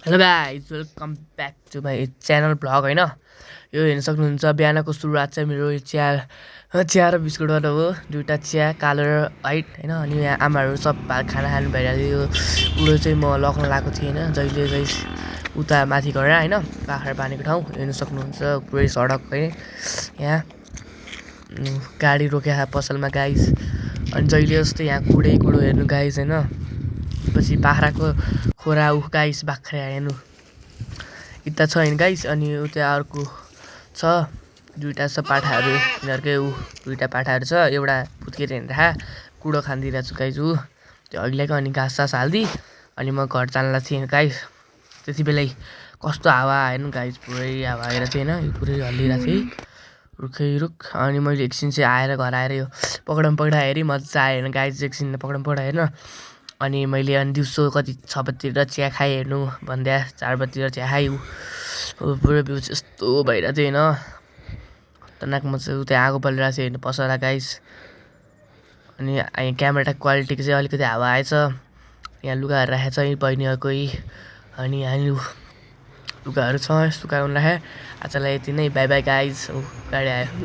Hello guys welcome back to my channel vlog होइन। यो हेर्न सक्नुहुन्छ बिहानको सुरुवात चाहिँ मेरो चिया र बिस्कुटबाट हो। दुईवटा चिया कालो र वाइट होइन। अनि यहाँ आमाहरू सब खाना खानु भइरहेको थियो। कुरो चाहिँ म लग्न लगाएको थिएँ होइन। जहिले चाहिँ उता माथि गएर होइन बाख्रा बाँधेको ठाउँ हेर्न सक्नुहुन्छ पुरै सडक है। यहाँ गाडी रोक्या पसलमा गाइज। अनि जहिले जस्तो यहाँ कुडो हेर्नु गाइज होइन। पछि बाख्राको खोरा गाइस बाख्रा हेर्नु यता छ होइन गाइस। अनि उता अर्को छ दुईवटा छ पाठाहरू यिनीहरूकै दुईवटा पाठाहरू छ। एउटा फुत्केर हिँड्दा कुडो खानिदिरहेको छु गाइस त्यो अघिल्लाको। अनि घाँस सास हालिदिई अनि म घर जान्ला थिएँ गाइस। त्यति बेलै कस्तो हावा हेर्नु गाइस पुरै हावा आएर चाहिँ होइन पुरै हल्लिरहेको थिएँ रुखै रुख। अनि मैले एकछिन चाहिँ आएर घर आएर यो पक्डा हेरेँ मजा आयो होइन गाइस। एकछिन पक्डा हेर्न अनि मैले अनि दिउँसो कति 6 बजीतिर चिया खाएँ हेर्नु भन्दा 4 बजीतिर चिया खाएँ पुरो भ्यू चाहिँ यस्तो भइरहेको थियो होइन। खतरनाक म चाहिँ उता आगो बलिरहेको थियो हेर्नु पसला गाइस। अनि क्यामेरा क्वालिटीको चाहिँ अलिकति हावा आएछ। यहाँ लुगाहरू राखेको छ बहिनीहरूकै। अनि यहाँ लुगाहरू छ सुकाउनु राखेँ। आजलाई यति नै बाई बाई गाइस। गाडी आयो।